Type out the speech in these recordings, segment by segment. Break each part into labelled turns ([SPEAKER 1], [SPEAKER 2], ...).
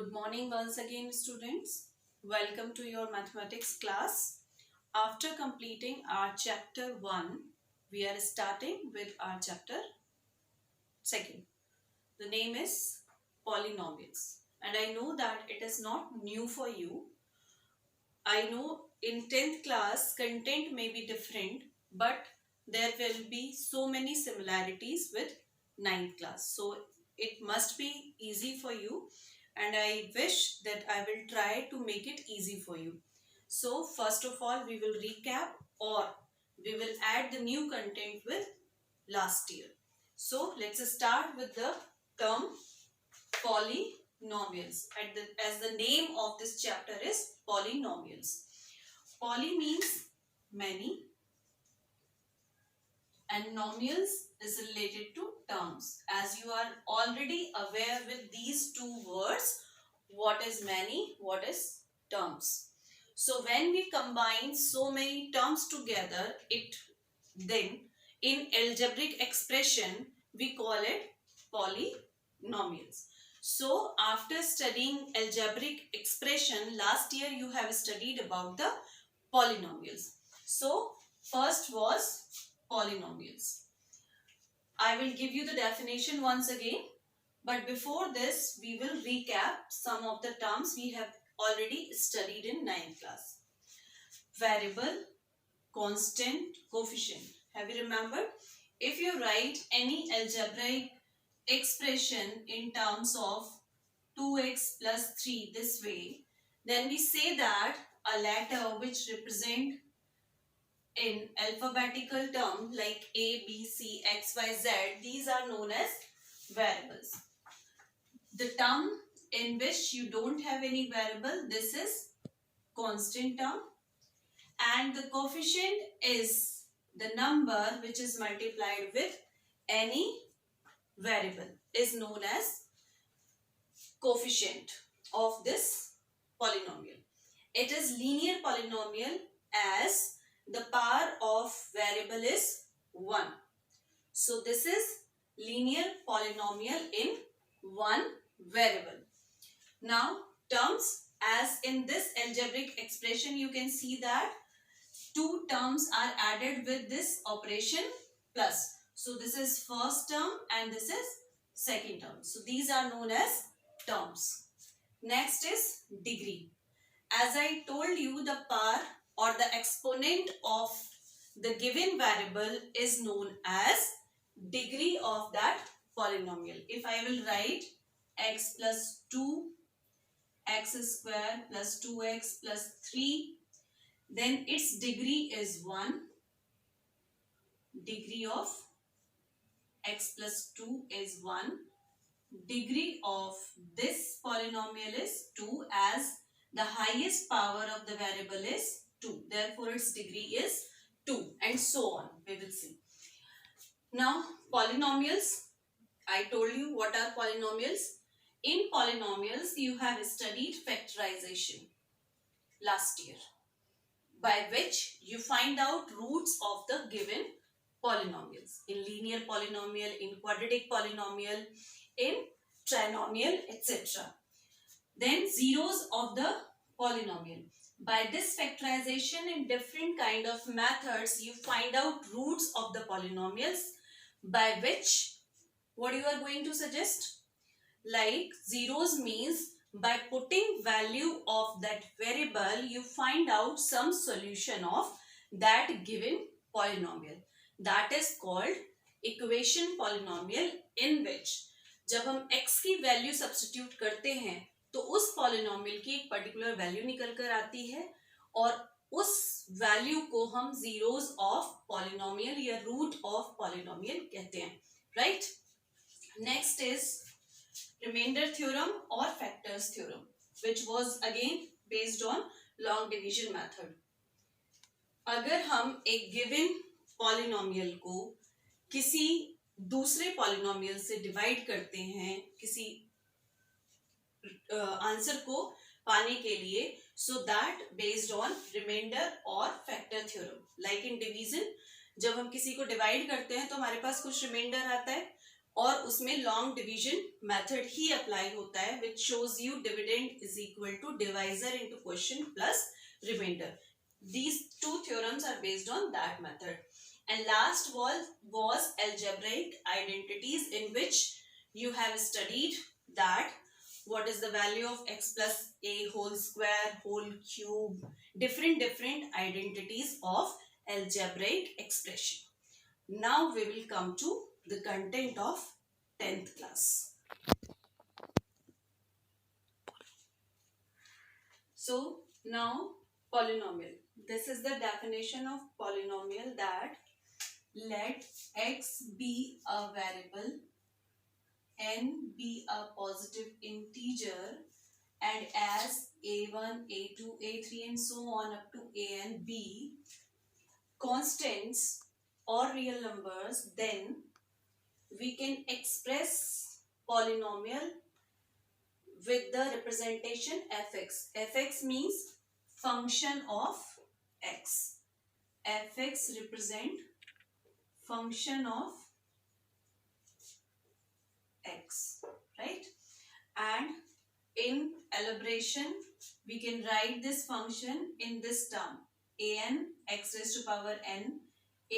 [SPEAKER 1] Good morning once again, students. Welcome to your mathematics class. After completing our chapter 1, we are starting with our chapter 2. The name is polynomials. And I know that it is not new for you. I know in 10th class, content may be different, but there will be so many similarities with 9th class. So it must be easy for you, and I wish that I will try to make it easy for you. So first of all, we will recap or we will add the new content with last year. So let's start with the term polynomials. As the name of this chapter is polynomials. Poly means many and nomials is related to terms. As you are already aware with these two words, what is many, what is terms. So when we combine so many terms together, then in algebraic expression we call it polynomials. So after studying algebraic expression last year, you have studied about the polynomials. So first was polynomials. I will give you the definition once again, but before this we will recap some of the terms we have already studied in 9th class. Variable, constant, coefficient. Have you remembered? If you write any algebraic expression in terms of 2x plus 3 this way, then we say that a letter which represent in alphabetical term like A, B, C, X, Y, Z, these are known as variables. The term in which you don't have any variable, this is constant term, and the coefficient is the number which is multiplied with any variable is known as coefficient of this polynomial. It is linear polynomial as the power of variable is 1. So this is linear polynomial in one variable. Now terms, as in this algebraic expression you can see that two terms are added with this operation plus. So this is first term and this is second term. So these are known as terms. Next is degree. As I told you, the power or the exponent of the given variable is known as degree of that polynomial. If I will write x plus 2, x square plus 2x plus 3, then its degree is 1. Degree of x plus 2 is 1. Degree of this polynomial is 2, as the highest power of the variable is 2. Therefore, its degree is 2, and so on. We will see. Now, polynomials. I told you what are polynomials. In polynomials, you have studied factorization last year, by which you find out roots of the given polynomials. In linear polynomial, in quadratic polynomial, in trinomial, etc. Then zeros of the polynomial. By this factorization in different kind of methods, you find out roots of the polynomials, by which what you are going to suggest? Like zeros means by putting value of that variable, you find out some solution of that given polynomial. That is called equation polynomial, in which जब हम x की value substitute करते हैं तो उस polynomial की एक particular value निकल कर आती है, और उस वैल्यू को हम जीरोस ऑफ पॉलिनोमियल या रूट ऑफ पॉलिनोमियल कहते हैं. Right. Next is remainder theorem और factors theorem, which was again based on long division method. अगर हम एक गिवन पॉलिनोमियल को किसी दूसरे पॉलिनोमियल से डिवाइड करते हैं किसी आंसर को पाने के लिए, so that based on remainder और factor theorem. Like in division, जब हम किसी को डिवाइड करते हैं तो हमारे पास कुछ रिमाइंडर आता है और उसमें लॉन्ग डिवीजन मेथड ही अप्लाई होता है, which shows you dividend is equal to divisor into question plus remainder. These two theorems are based on that method. And last was algebraic identities, in which you have studied that what is the value of x plus a whole square, whole cube, different identities of algebraic expression. Now we will come to the content of 10th class. So now polynomial. This is the definition of polynomial, that let x be a variable, n be a positive integer, and as a1, a2, a3 and so on up to a and b constants or real numbers, then we can express polynomial with the representation fx. Fx means function of x. Fx represent function of x, right? And in elaboration, we can write this function in this term: an x raised to power n,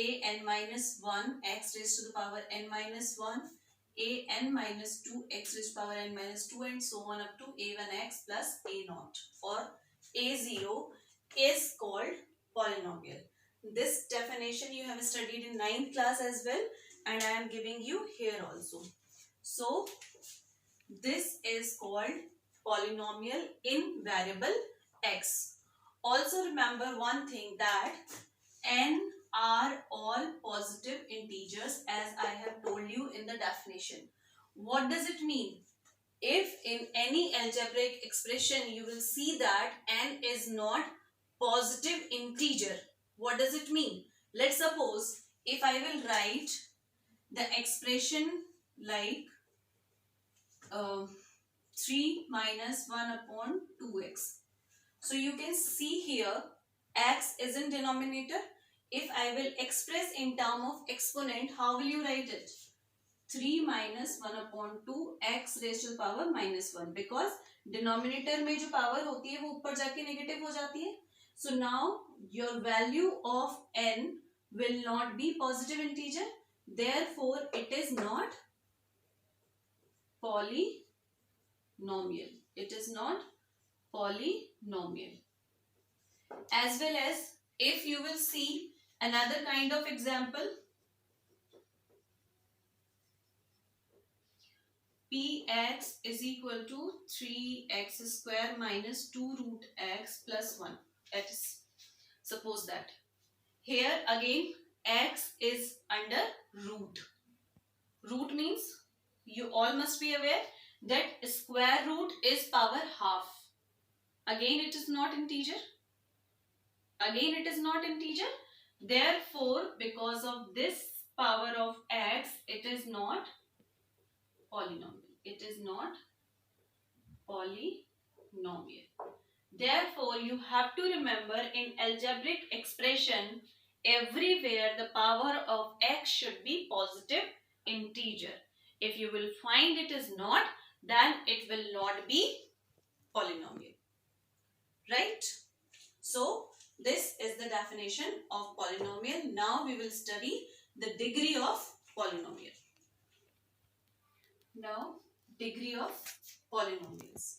[SPEAKER 1] an minus 1 x raised to the power n minus 1, an minus 2 x raised to power n minus 2, and so on up to a1x plus a naught, or a0 is called polynomial. This definition you have studied in 9th class as well, and I am giving you here also. So this is called polynomial in variable x. Also remember one thing, that n are all positive integers, as I have told you in the definition. What does it mean? If in any algebraic expression you will see that n is not positive integer, what does it mean? Let's suppose if I will write the expression like 3 minus 1 upon 2x. So you can see here x is in denominator. If I will express in term of exponent, how will you write it? 3 minus 1 upon 2 x raised to the power minus 1, because denominator में जो power होती है वो ऊपर जाके negative हो जाती है. So now your value of n will not be positive integer, therefore it is not polynomial. It is not polynomial. As well as if you will see another kind of example, px is equal to 3x square minus 2 root x plus 1. Let us suppose that. Here again x is under root. Root means you all must be aware that square root is power half. Again it is not integer. Again it is not integer. Therefore, because of this power of x, it is not polynomial. It is not polynomial. Therefore, you have to remember in algebraic expression, everywhere the power of x should be positive integer. If you will find it is not, then it will not be polynomial. Right? So, this is the definition of polynomial. Now we will study the degree of polynomial. Now, degree of polynomials.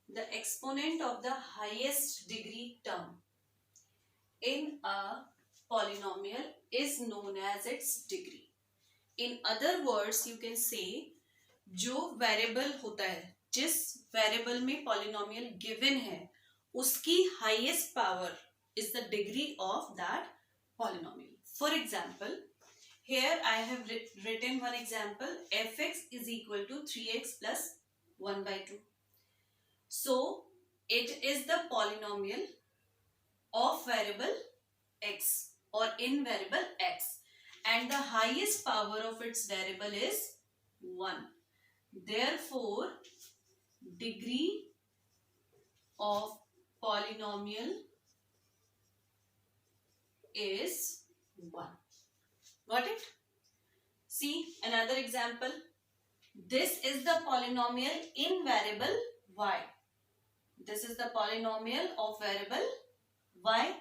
[SPEAKER 1] The exponent of the highest degree term in a polynomial is known as its degree. In other words, you can say, जो variable होता है, जिस variable में polynomial given है, उसकी highest power is the degree of that polynomial. For example, here I have written one example, fx is equal to 3x plus 1 by 2. So, it is the polynomial of variable x or in variable x, and the highest power of its variable is 1. Therefore, degree of polynomial is 1. Got it? See another example. This is the polynomial in variable y. This is the polynomial of variable y,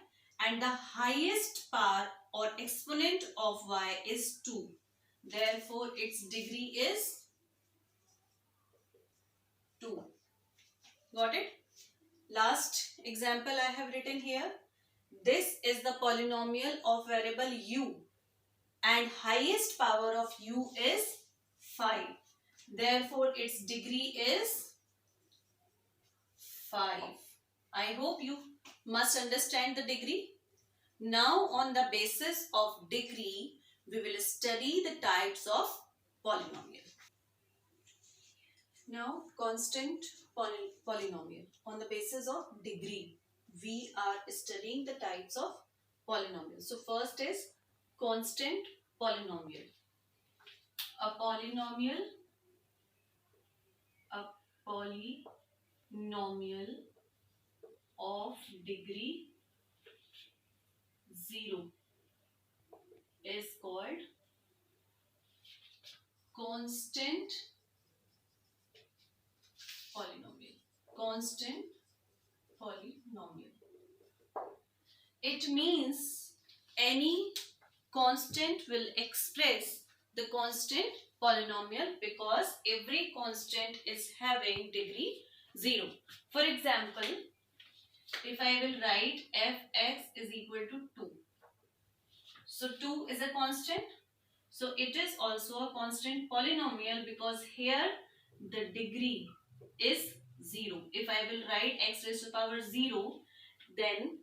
[SPEAKER 1] and the highest power or exponent of y is 2. Therefore, its degree is 2. Got it? Last example I have written here. This is the polynomial of variable u, and highest power of u is 5. Therefore, its degree is 5. I hope you must understand the degree. Now, on the basis of degree, we will study the types of polynomial. Now, constant polynomial. On the basis of degree, we are studying the types of polynomial. So, first is constant polynomial. A polynomial of degree 0 is called constant polynomial. Constant polynomial. It means any constant will express the constant polynomial because every constant is having degree 0. For example, if I will write fx is equal to 2. So 2 is a constant. So it is also a constant polynomial because here the degree is 0. If I will write x raised to the power 0, then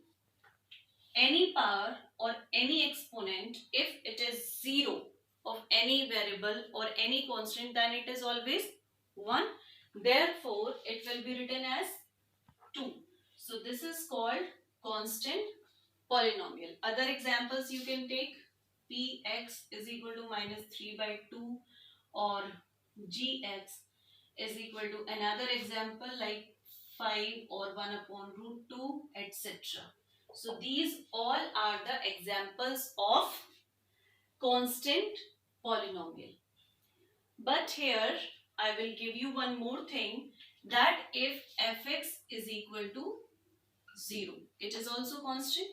[SPEAKER 1] any power or any exponent, if it is 0 of any variable or any constant, then it is always 1. Therefore, it will be written as 2. So this is called constant polynomial. Other examples you can take px is equal to minus 3 by 2, or gx is equal to another example like 5 or 1 upon root 2, etc. So these all are the examples of constant polynomial. But here I will give you one more thing, that if fx is equal to 0, it is also constant.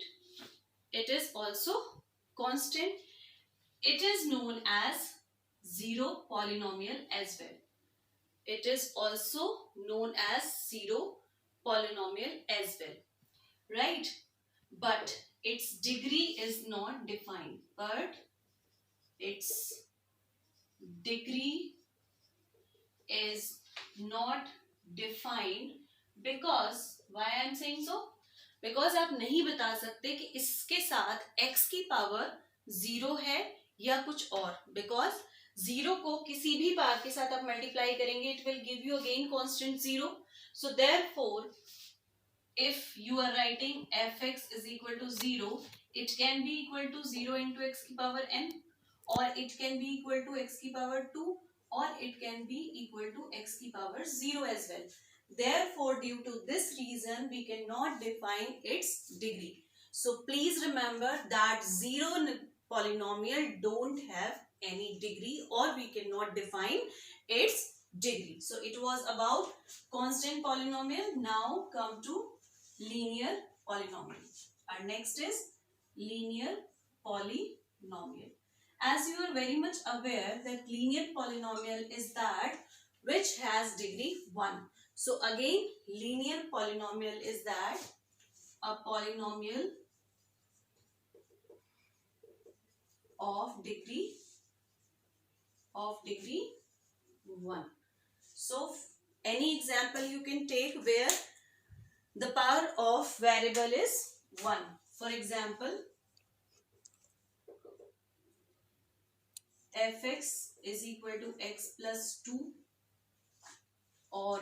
[SPEAKER 1] It is also constant. It is known as zero polynomial as well. It is also known as zero polynomial as well. Right? But its degree is not defined. But its degree is not defined because, why I am saying so? Because आप नहीं बता सकते कि इसके साथ x की power 0 है या कुछ और. Because 0 को किसी भी पावर के साथ आप मल्टीप्लाई करेंगे, it will give you again constant 0. So therefore, if you are writing fx is equal to 0, it can be equal to 0 into x की power n, or it can be equal to x की power 2, or it can be equal to x की power 0 as well. Therefore, due to this reason, we cannot define its degree. So please remember that zero polynomial don't have any degree, or we cannot define its degree. So it was about constant polynomial. Now come to linear polynomial. And next is linear polynomial. As you are very much aware that linear polynomial is that which has degree 1. So again, linear polynomial is that a polynomial of degree 1. So any example you can take where the power of variable is 1. For example, fx is equal to x plus 2, or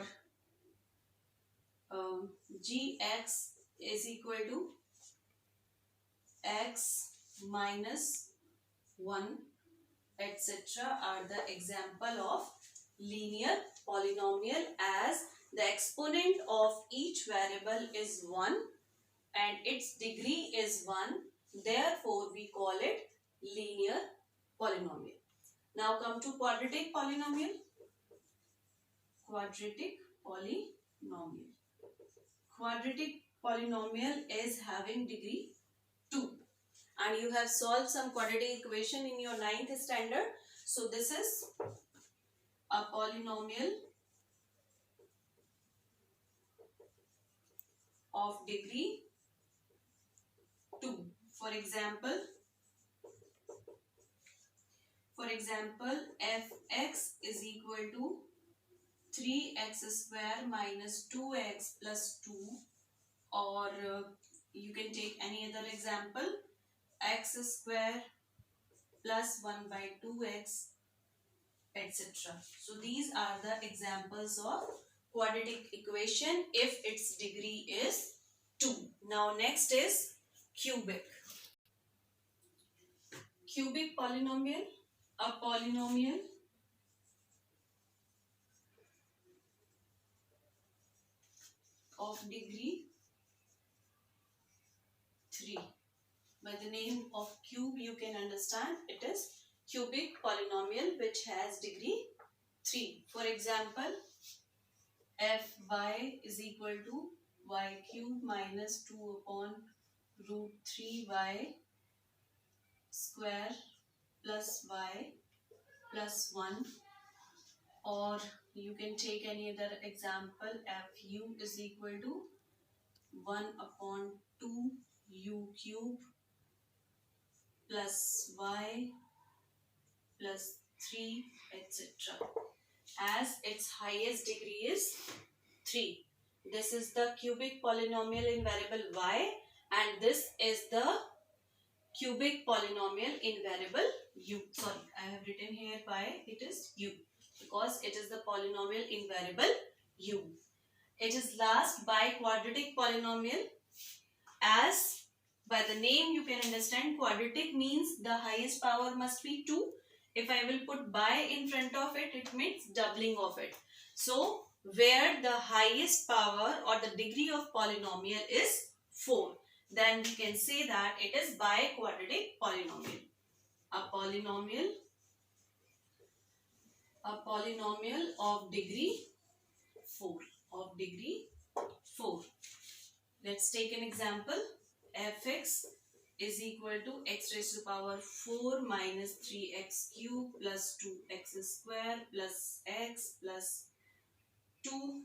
[SPEAKER 1] gx is equal to x minus 1, etc. are the example of linear polynomial, as the exponent of each variable is 1 and its degree is 1. Therefore, we call it linear polynomial. Now come to quadratic polynomial. quadratic polynomial. Quadratic polynomial is having degree 2. And you have solved some quadratic equation in your 9th standard. So this is a polynomial of degree 2. For example, fx is equal to 3x square minus 2x plus 2, or you can take any other example, x square plus 1 by 2x, etc. So these are the examples of quadratic equation if its degree is 2. Now next is cubic. Cubic polynomial, a polynomial of degree 3. By the name of cube, you can understand it is cubic polynomial which has degree 3. For example, fy is equal to y cube minus 2 upon root 3y square plus y plus 1, or you can take any other example, fu is equal to 1 upon 2 u cube plus y plus 3, etc. as its highest degree is 3. This is the cubic polynomial in variable y, and this is the cubic polynomial in variable u. Sorry, I have written here y, it is u, because it is the polynomial in variable u. It is last by quadratic polynomial, as by the name you can understand quadratic means the highest power must be 2. If I will put by in front of it, it means doubling of it. So where the highest power or the degree of polynomial is 4, then we can say that it is biquadratic polynomial. A polynomial of degree 4. Let's take an example. Fx is equal to x raised to the power 4 minus 3x cube plus 2x square plus x plus 2.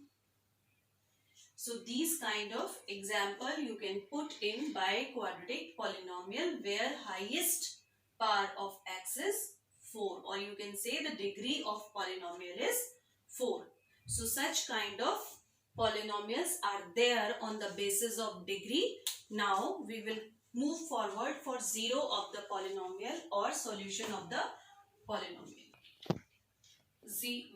[SPEAKER 1] So these kind of example you can put in biquadratic polynomial where highest power of x is 4, or you can say the degree of polynomial is 4. So such kind of polynomials are there on the basis of degree. Now we will move forward for zero of the polynomial or solution of the polynomial.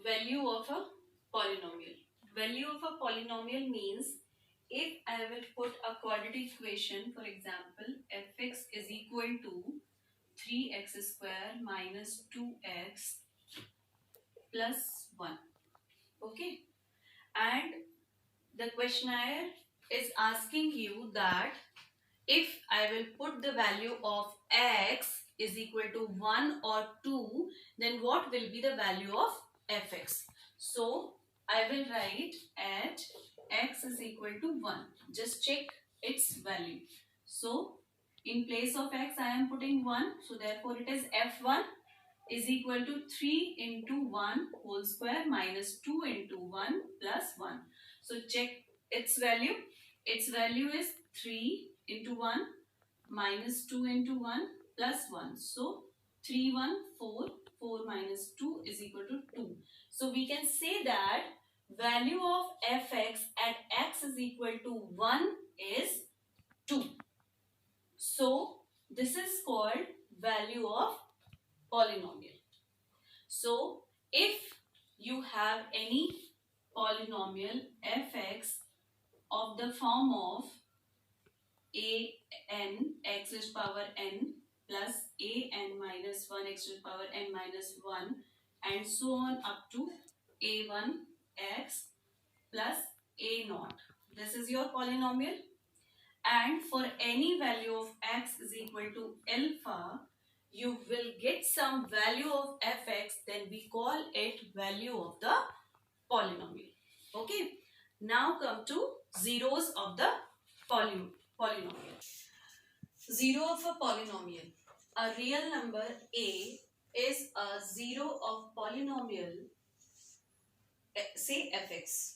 [SPEAKER 1] Value of a polynomial. Value of a polynomial means if I will put a quadratic equation, for example, fx is equal to 3x square minus 2x plus 1. Okay. And the questionnaire is asking you that if I will put the value of x is equal to 1 or 2, then what will be the value of fx? So I will write at x is equal to 1. Just check its value. So in place of x I am putting 1. So therefore it is f1 is equal to 3 into 1 whole square minus 2 into 1 plus 1. So check its value. Its value is 3 into 1 minus 2 into 1 plus 1. So 3, 1, 4. 4 minus 2 is equal to 2. So we can say that value of fx at x is equal to 1 is 2. So this is called value of polynomial. So if you have any polynomial fx of the form of an x raised to the power n plus an minus 1 x raised to the power n minus 1 and so on up to a1 x plus a naught. This is your polynomial, and for any value of x is equal to alpha, you will get some value of fx, then we call it value of the polynomial. Okay. Now come to zeros of the polynomial. Zero of a polynomial. A real number a is a zero of polynomial, say fx,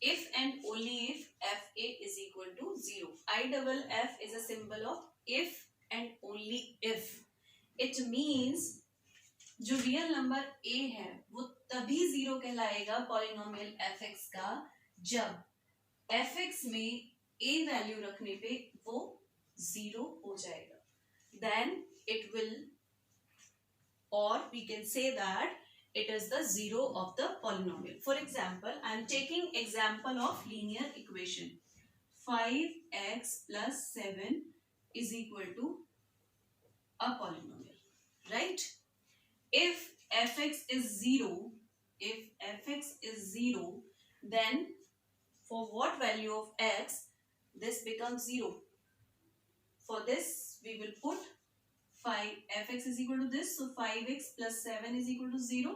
[SPEAKER 1] if and only if fa is equal to 0. I double f is a symbol of if and only if. It means जो real number a है वो तभी zero कहलाएगा polynomial fx का जब fx में a value रखने पे वो जीरो हो जाएगा. Then it will, or we can say that it is the zero of the polynomial. For example, I am taking example of linear equation. 5x plus 7 is equal to a polynomial, right? If fx is 0, then for what value of x this becomes 0? For this we will put 5, fx is equal to this, so 5x plus 7 is equal to 0.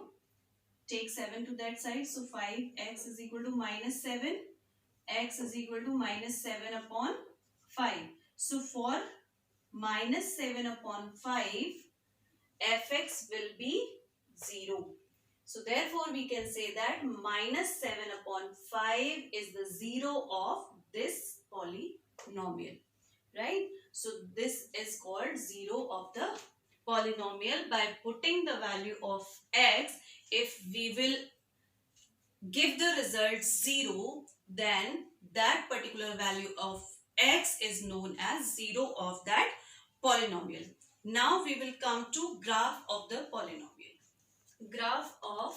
[SPEAKER 1] Take 7 to that side, so 5x is equal to minus 7, x is equal to minus 7 upon 5. So for minus 7 upon 5, fx will be 0. So therefore we can say that minus 7 upon 5 is the 0 of this polynomial, right? So this is called 0 of the polynomial. By putting the value of x, if we will give the result 0, then that particular value of x is known as 0 of that polynomial. Now we will come to graph of the polynomial. Graph of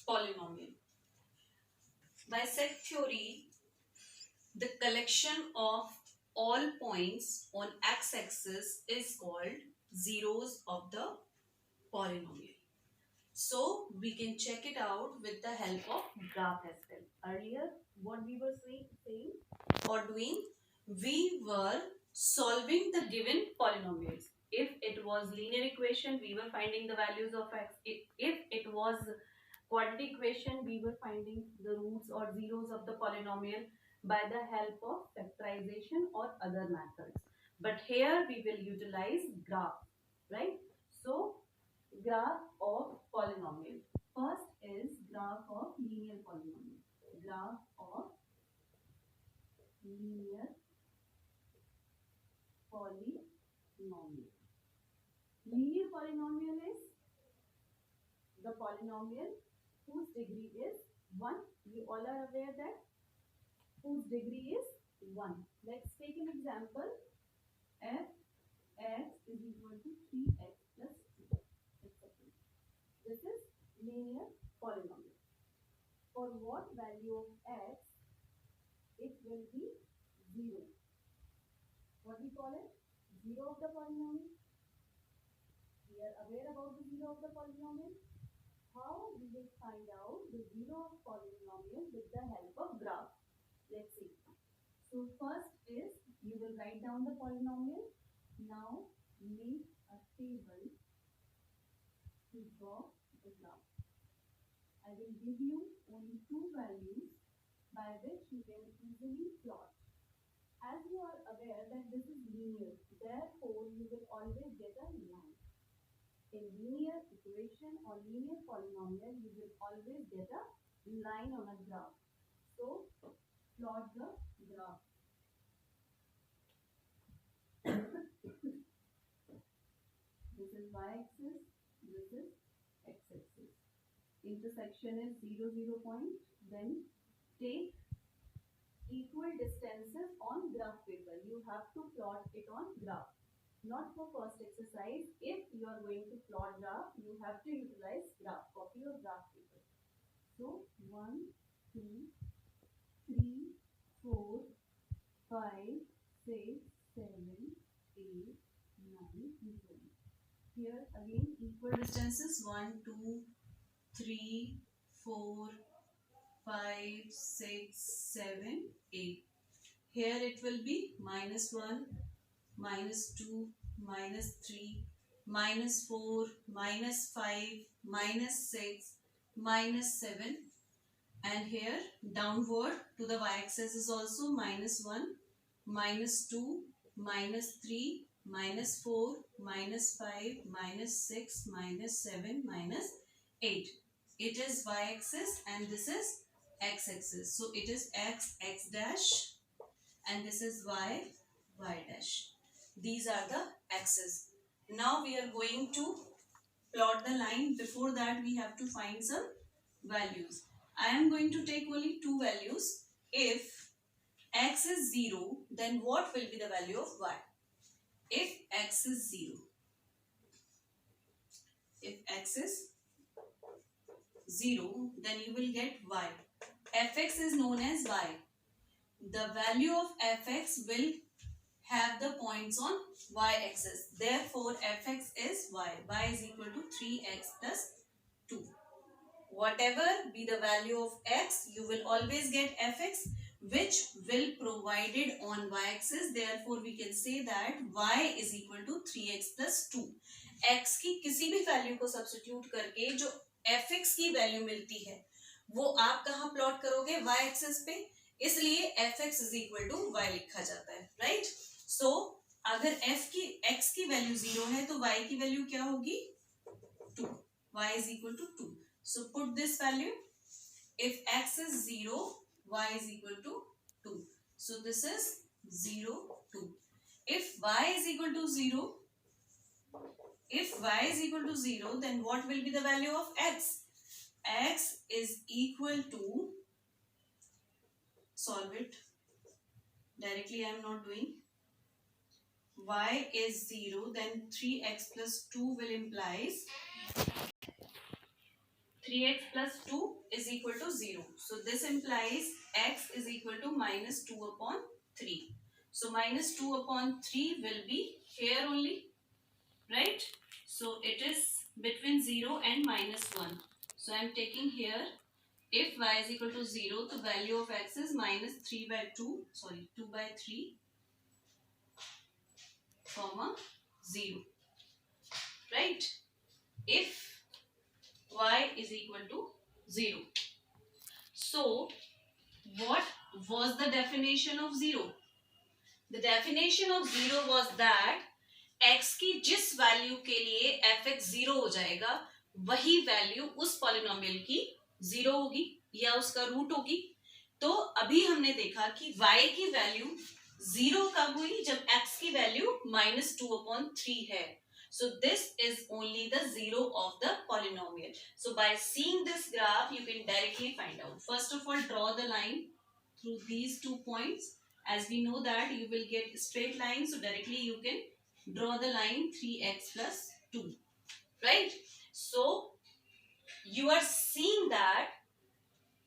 [SPEAKER 1] polynomial. By set theory, the collection of all points on x-axis is called zeros of the polynomial. So we can check it out with the help of graph as well. Earlier, what we were saying or doing, we were solving the given polynomials. If it was linear equation, we were finding the values of x. If it was quadratic equation, we were finding the roots or zeros of the polynomial by the help of factorization or other methods. But here we will utilize graph, right? So graph of polynomial. First is graph of linear polynomial. Graph of linear polynomial. Linear polynomial is the polynomial whose degree is 1. You all are aware that whose degree is 1. Let's take an example. Fx is equal to 3x plus 2, etc. This is linear polynomial. For what value of x it will be 0? What we call it? 0 of the polynomial. We are aware about the 0 of the polynomial. How we will find out the 0 of polynomial with the help of graph? Let's see. So first is you will write down the polynomial. Now make a table to draw the graph. I will give you only two values by which you can easily plot. As you are aware that this is linear, therefore you will always get a line. In linear equation or linear polynomial, you will always get a line on a graph. So plot the graph. This is y-axis, this is x-axis. Intersection is 0, 0 point. Then take equal distances on graph paper. You have to plot it on graph. Not for first exercise. If you are going to plot graph, you have to utilize graph. Copy your graph paper. So 1, 2, 3, 4, 5, 6, 7, 8, 9, 10. Here again equal distances 1, 2, 3, 4, 5, 6, 7, 8. Here it will be minus 1, minus 2, minus 3, minus 4, minus 5, minus 6, minus 7, and here downward to the y-axis is also -1, -2, -3, -4, -5, -6, -7, -8. It is y-axis and this is x-axis. So it is x, x dash, and this is y, y dash. These are the axes. Now we are going to plot the line. Before that we have to find some values. I am going to take only two values. If x is 0, then what will be the value of y? If x is 0, if x is 0, then you will get y. Fx is known as y. The value of fx will have the points on y-axis. Therefore, fx is y. Y is equal to 3x plus 2. Whatever be the value of x, you will always get fx, which will provided on y-axis. Therefore, we can say that y is equal to 3x plus 2. x की किसी भी value को substitute करके जो fx की value मिलती है वो आप कहाँ प्लॉट करोगे? y-axis पे. इसलिए fx is equal to y लिखा जाता है, राइट? सो अगर x की वैल्यू 0 है तो y की वैल्यू क्या होगी? 2. y is equal to 2. So put this value. If x is 0, y is equal to 2. So this is 0, 2. If y is equal to 0, then what will be the value of x? X is equal to, solve it. Directly I am not doing. Y is 0, then 3x plus 2 will implies 3x plus 2 is equal to 0. So this implies x is equal to minus 2 upon 3. So minus 2 upon 3 will be here only, right? So it is between 0 and minus 1. So I am taking here, if y is equal to 0, the value of x is minus 2 by 3, comma 0, right? If y is equal to 0. So, what was the definition of 0? The definition of 0 was that x की जिस value के लिए fx 0 हो जाएगा वही value उस polynomial की 0 होगी या उसका रूट होगी. तो अभी हमने देखा कि y की वैल्यू 0 कब हुई? जब x की वैल्यू -2/3 है. So this is only the 0 of the polynomial. So by seeing this graph, you can directly find out. First of all, draw the line through these 2 points. As we know that you will get straight line, so directly you can draw the line 3x plus 2. Right? So you are seeing that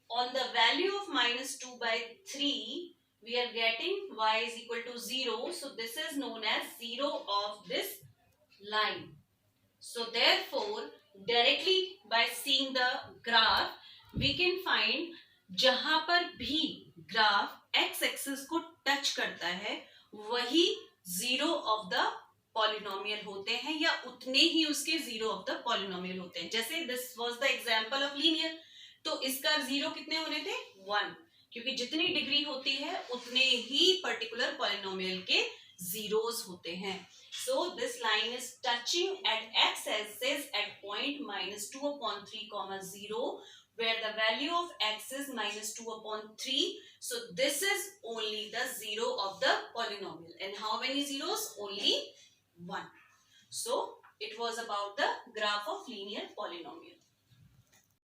[SPEAKER 1] on the value of -2 by 3, we are getting y is equal to 0. So this is known as 0 of this line. So therefore, directly by seeing the graph, we can find जहां पर भी graph x axis को touch करता है वही 0 of the polynomial होते हैं या उतने ही उसके 0 ऑफ द पॉलिनोमियल होते हैं. जैसे this was the example of linear, तो इसका 0 कितने होने थे? 1, क्योंकि जितनी डिग्री होती है उतने ही पर्टिकुलर पॉलिनोमियल के zeros होते हैं. So this line is touching at x-axis at point -2/3, 0, where the value of x is -2/3. So this is only the 0 of the polynomial. And how many zeros? Only 1. So it was about the graph of linear polynomial.